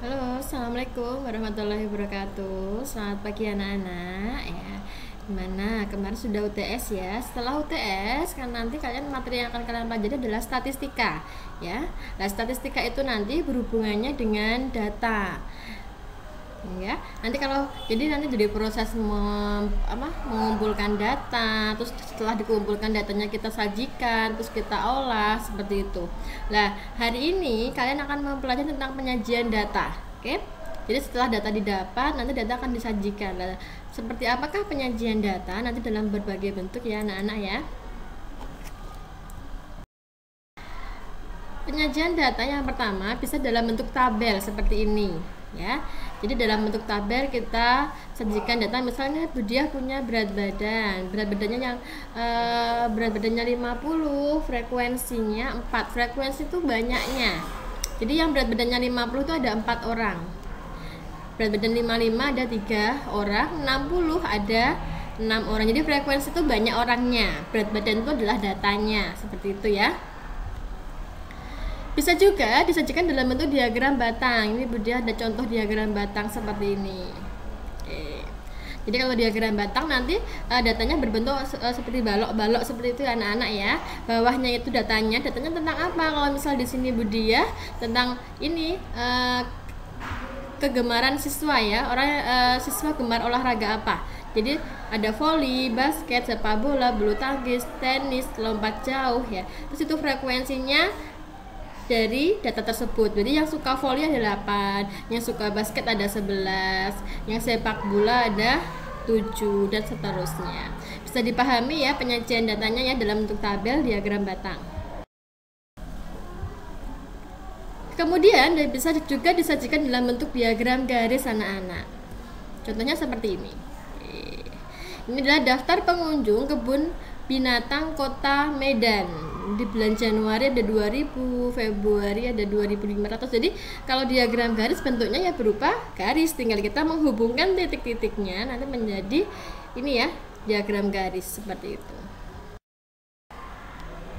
Halo, assalamualaikum warahmatullahi wabarakatuh. Selamat pagi anak-anak. Ya, gimana? Kemarin sudah UTS ya. Setelah UTS, kan nanti kalian materi yang akan kalian pelajari adalah statistika. Ya, nah statistika itu nanti berhubungannya dengan data. Ya, nanti kalau jadi nanti dari proses mengumpulkan data, terus setelah dikumpulkan datanya kita sajikan, terus kita olah seperti itu. Nah, hari ini kalian akan mempelajari tentang penyajian data. Oke, jadi setelah data didapat, nanti data akan disajikan. Nah, seperti apakah penyajian data nanti dalam berbagai bentuk ya anak-anak ya. Penyajian data yang pertama bisa dalam bentuk tabel seperti ini ya. Jadi dalam bentuk tabel kita sajikan data, misalnya Budiah punya berat badannya yang berat badannya 50, frekuensinya 4. Frekuensi itu banyaknya. Jadi yang berat badannya 50 itu ada 4 orang. Berat badan 55 ada 3 orang, 60 ada 6 orang. Jadi frekuensi itu banyak orangnya. Berat badan itu adalah datanya, seperti itu ya. Bisa juga disajikan dalam bentuk diagram batang. Ini Budiah ada contoh diagram batang seperti ini. Oke. Jadi kalau diagram batang nanti datanya berbentuk seperti balok-balok seperti itu anak-anak ya. Bawahnya itu datanya tentang apa? Kalau misal di sini Budiah tentang ini kegemaran siswa ya. Siswa gemar olahraga apa? Jadi ada voli, basket, sepak bola, bulu tangkis, tenis, lompat jauh ya. Terus itu frekuensinya dari data tersebut. Jadi yang suka voli ada 8, yang suka basket ada 11, yang sepak bola ada 7 dan seterusnya. Bisa dipahami ya penyajian datanya ya dalam bentuk tabel diagram batang. Kemudian bisa juga disajikan dalam bentuk diagram garis anak-anak. Contohnya seperti ini. Ini adalah daftar pengunjung kebun binatang Kota Medan. Di bulan Januari ada 2000, Februari ada 2500. Jadi kalau diagram garis bentuknya ya berupa garis, tinggal kita menghubungkan titik-titiknya nanti menjadi ini ya, diagram garis seperti itu.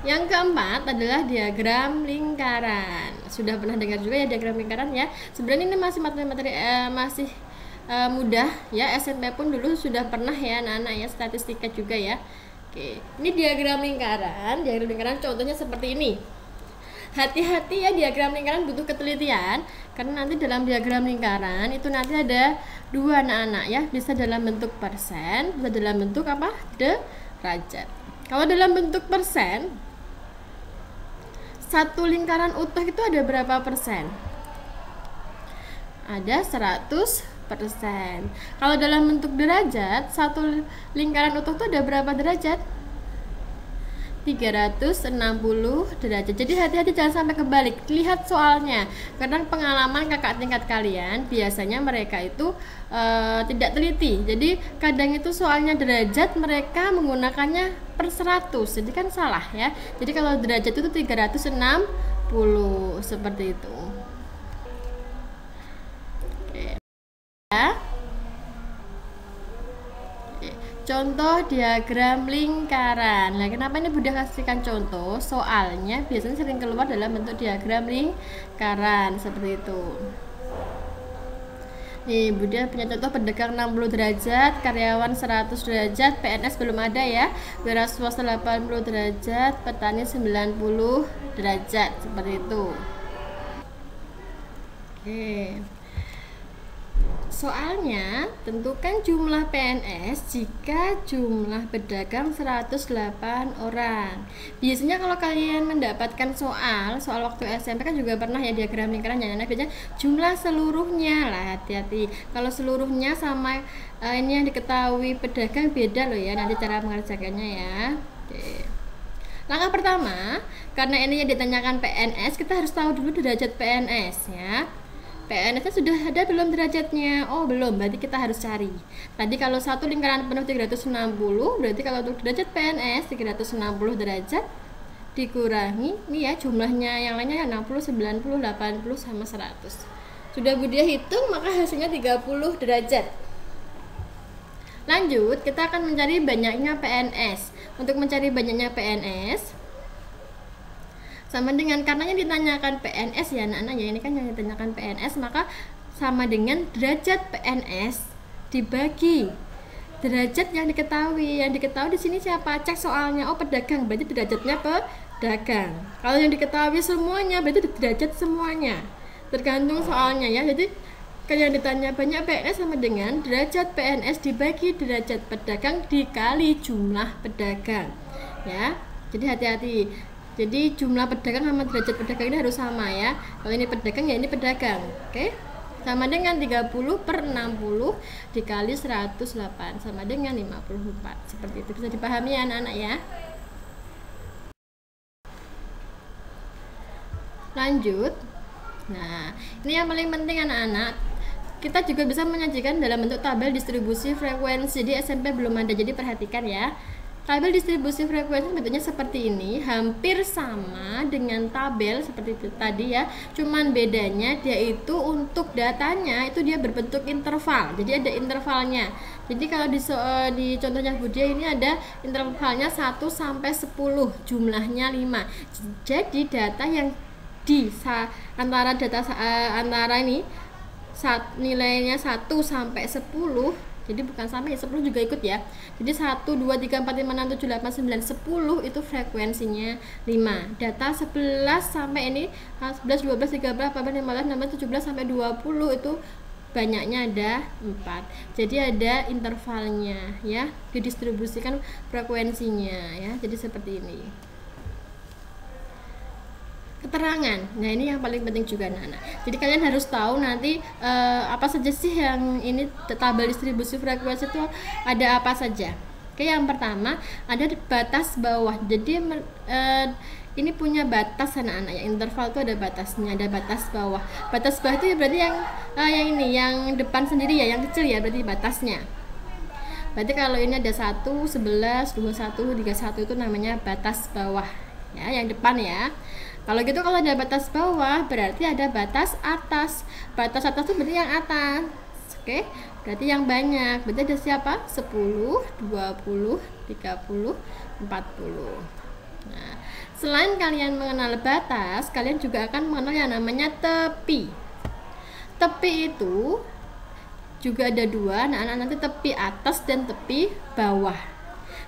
Yang keempat adalah diagram lingkaran. Sudah pernah dengar juga ya diagram lingkaran ya. Sebenarnya ini masih materi masih mudah ya, SMP pun dulu sudah pernah ya anak-anak ya, statistika juga ya. Oke, ini diagram lingkaran. Diagram lingkaran contohnya seperti ini. Hati-hati ya, diagram lingkaran butuh ketelitian karena nanti dalam diagram lingkaran itu nanti ada dua anak-anak ya, bisa dalam bentuk persen, bisa dalam bentuk apa? Derajat. Kalau dalam bentuk persen, satu lingkaran utuh itu ada berapa persen? Ada 100%. Kalau dalam bentuk derajat, satu lingkaran utuh itu ada berapa derajat? 360 derajat. Jadi hati-hati jangan sampai kebalik. Lihat soalnya. Karena pengalaman kakak tingkat kalian biasanya mereka itu tidak teliti. Jadi kadang itu soalnya derajat mereka menggunakannya per 100. Jadi kan salah ya. Jadi kalau derajat itu 360 seperti itu. Contoh diagram lingkaran. Nah, kenapa ini Bunda kasihkan contoh? Soalnya biasanya sering keluar dalam bentuk diagram lingkaran seperti itu. Nih, Bunda punya contoh pedagang 60 derajat, karyawan 100 derajat, PNS belum ada ya. Wira swasta 80 derajat, petani 90 derajat seperti itu. Oke. Soalnya, tentukan jumlah PNS jika jumlah pedagang 108 orang. Biasanya kalau kalian mendapatkan soal waktu SMP kan juga pernah ya diagram lingkaran ya, biasanya jumlah seluruhnya lah, hati-hati. Kalau seluruhnya sama ini yang diketahui pedagang beda loh ya, nanti cara mengerjakannya ya. Oke. Langkah pertama, karena ini yang ditanyakan PNS, kita harus tahu dulu derajat PNS ya. PNS-nya sudah ada belum derajatnya? Oh belum, berarti kita harus cari. Tadi kalau satu lingkaran penuh 360, berarti kalau untuk derajat PNS 360 derajat dikurangi, ini ya jumlahnya yang lainnya 60, 90, 80 sama 100. Sudah Budia hitung, maka hasilnya 30 derajat. Lanjut, kita akan mencari banyaknya PNS. Untuk mencari banyaknya PNS, Sama dengan, karena yang ditanyakan PNS ya anak-anak ya, ini kan yang ditanyakan PNS, maka sama dengan derajat PNS dibagi derajat yang diketahui. Yang diketahui di sini siapa? Cek soalnya, oh pedagang, berarti derajatnya pedagang. Kalau yang diketahui semuanya berarti derajat semuanya, tergantung soalnya ya. Jadi kalau yang ditanya banyak PNS sama dengan derajat PNS dibagi derajat pedagang dikali jumlah pedagang ya. Jadi hati-hati, jadi jumlah pedagang sama derajat pedagang ini harus sama ya. Kalau ini pedagang ya ini pedagang. Oke? Sama dengan 30 per 60 dikali 108 sama dengan 54. Seperti itu, bisa dipahami ya anak-anak ya. Lanjut. Nah, ini yang paling penting anak-anak. Kita juga bisa menyajikan dalam bentuk tabel distribusi frekuensi. Di SMP belum ada, jadi perhatikan ya. Tabel distribusi frekuensi bentuknya seperti ini, hampir sama dengan tabel seperti itu tadi ya. Cuman bedanya dia itu untuk datanya itu dia berbentuk interval. Jadi ada intervalnya. Jadi kalau di contohnya Budia ini ada intervalnya 1 sampai 10, jumlahnya 5. Jadi data yang di antara ini nilainya 1 sampai 10, jadi bukan sampai 10 juga ikut ya. Jadi 1, 2, 3, 4, 5, 6, 7, 8, 9, 10 itu frekuensinya 5. Data 11 sampai ini 11, 12, 13, 14, 15, 16, 17 sampai 20 itu banyaknya ada 4. Jadi ada intervalnya ya, didistribusikan frekuensinya ya. Jadi seperti ini. Keterangan, nah ini yang paling penting juga anak-anak. Jadi kalian harus tahu nanti apa saja sih yang ini tabel distribusi frekuensi itu ada apa saja. Oke, yang pertama ada batas bawah. Jadi ini punya batas anak-anak ya, interval itu ada batasnya, ada batas bawah. Batas bawah itu ya berarti yang ini yang depan sendiri ya, yang kecil ya, berarti batasnya. Berarti kalau ini ada 1, 11, 21, 31 itu namanya batas bawah ya, yang depan ya. Kalau gitu, kalau ada batas bawah berarti ada batas atas. Batas atas itu berarti yang atas. Oke, berarti yang banyak. Berarti ada siapa? 10, 20, 30, 40. Nah, selain kalian mengenal batas, kalian juga akan mengenal yang namanya tepi. Tepi itu juga ada dua. Nah, nanti tepi atas dan tepi bawah.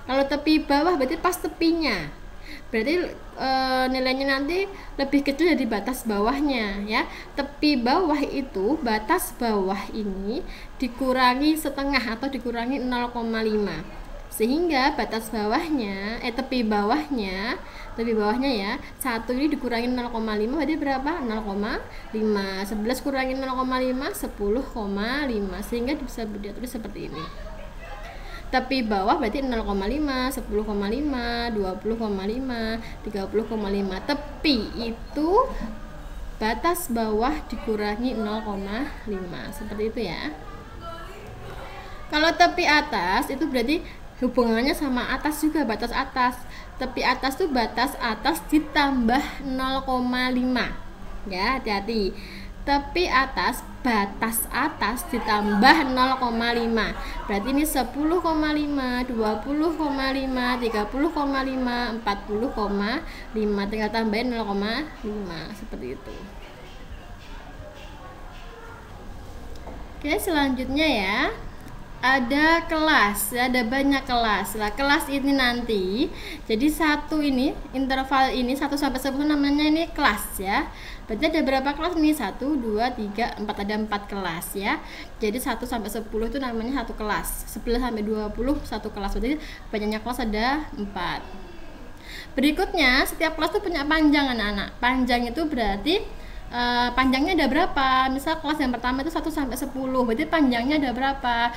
Kalau tepi bawah berarti pas tepinya, berarti nilainya nanti lebih kecil dari batas bawahnya ya. Tepi bawah itu, batas bawah ini dikurangi setengah atau dikurangi 0,5, sehingga batas bawahnya tepi bawahnya ya, 1 ini dikurangi 0,5 berarti berapa? 0,5. 11 kurangi 0,5, 10,5, sehingga bisa ditulis seperti ini. Tepi bawah berarti 0,5, 10,5, 20,5, 30,5. Tepi itu batas bawah dikurangi 0,5, seperti itu ya. Kalau tepi atas itu berarti hubungannya sama atas juga, batas atas. Tepi atas itu batas atas ditambah 0,5 ya, hati-hati. Tepi atas, batas atas ditambah 0,5, berarti ini 10,5, 20,5, 30,5, 40,5, tinggal tambahin 0,5 seperti itu. Oke, selanjutnya ya, ada kelas, ada banyak kelas. Nah, kelas ini nanti jadi satu ini, interval ini 1 sampai 10 namanya ini kelas ya. Berarti ada berapa kelas nih? 1, 2, 3, 4, ada 4 kelas ya. Jadi 1 sampai 10 itu namanya satu kelas. 11 sampai 20 satu kelas. Berarti banyaknya kelas ada 4. Berikutnya, setiap kelas itu punya panjang anak-anak. Panjang itu berarti panjangnya ada berapa? Misal kelas yang pertama itu 1 sampai 10, berarti panjangnya ada berapa?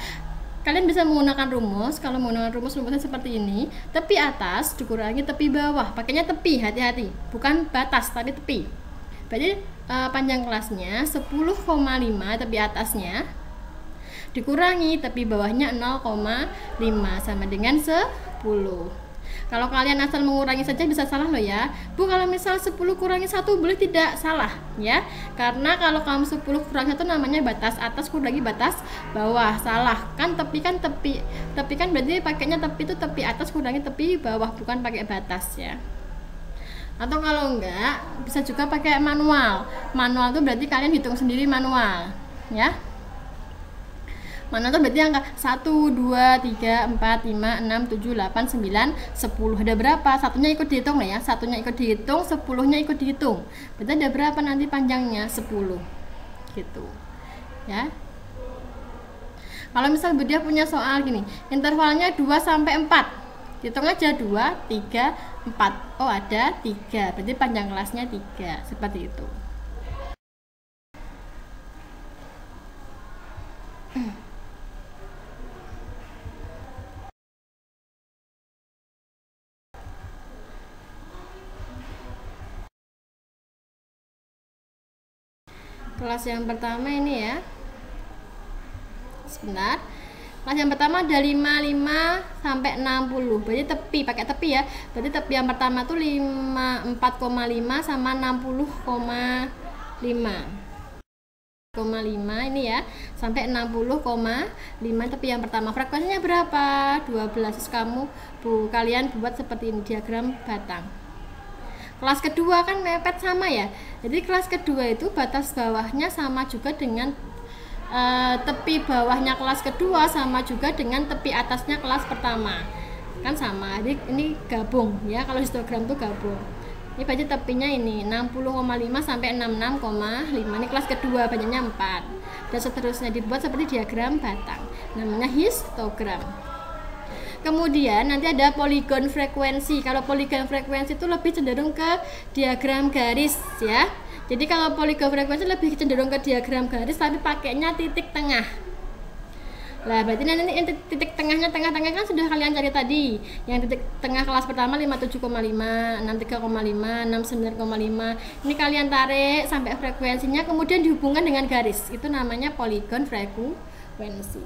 Kalian bisa menggunakan rumus. Kalau menggunakan rumusnya seperti ini, tepi atas dikurangi tepi bawah. Pakainya tepi, hati-hati, bukan batas tapi tepi. Berarti panjang kelasnya 10,5 tepi atasnya dikurangi tepi bawahnya 0,5 sama dengan 10. Kalau kalian asal mengurangi saja bisa salah loh ya. Bu, kalau misal 10 kurangi 1 boleh tidak? Salah ya. Karena kalau kamu 10 kurangi 1 namanya batas atas kurangi batas bawah. Salah. Kan tepi kan berarti pakainya tepi itu tepi atas kurangi tepi bawah, bukan pakai batas ya. Atau kalau enggak bisa juga pakai manual. Manual itu berarti kalian hitung sendiri manual, ya. Manual itu berarti angka 1, 2, 3, 4, 5, 6, 7, 8, 9, 10. Ada berapa? Satunya ikut dihitung ya. Satunya ikut dihitung, 10-nya ikut dihitung. Berarti ada berapa nanti panjangnya? 10. Gitu. Ya. Kalau misal Bu Dia punya soal gini, intervalnya 2 sampai 4. Hitung aja 2, 3, 4. Oh, ada 3. Berarti panjang kelasnya 3. Seperti itu. Kelas yang pertama ini ya. Sebentar. Kelas yang pertama ada 55 sampai 60. Berarti tepi, pakai tepi ya. Berarti tepi yang pertama tuh 4,5 sama 60,5. 5 ini ya, sampai 60,5 tepi yang pertama. Frekuensinya berapa? 12. Terus kalian buat seperti ini, diagram batang. Kelas kedua kan mepet sama ya. Jadi kelas kedua itu batas bawahnya sama juga dengan tepi bawahnya kelas kedua sama juga dengan tepi atasnya kelas pertama. Kan sama. Jadi ini gabung ya, kalau histogram tuh gabung. Ini berarti tepinya ini 60,5 sampai 66,5. Ini kelas kedua, banyaknya 4. Dan seterusnya dibuat seperti diagram batang. Namanya histogram. Kemudian nanti ada poligon frekuensi. Kalau poligon frekuensi itu lebih cenderung ke diagram garis ya. Jadi kalau poligon frekuensi lebih cenderung ke diagram garis tapi pakainya titik tengah. Lah berarti nanti titik tengahnya, tengah-tengah kan sudah kalian cari tadi. Yang titik tengah kelas pertama 57,5, 63,5, 69,5. Ini kalian tarik sampai frekuensinya kemudian dihubungkan dengan garis. Itu namanya poligon frekuensi.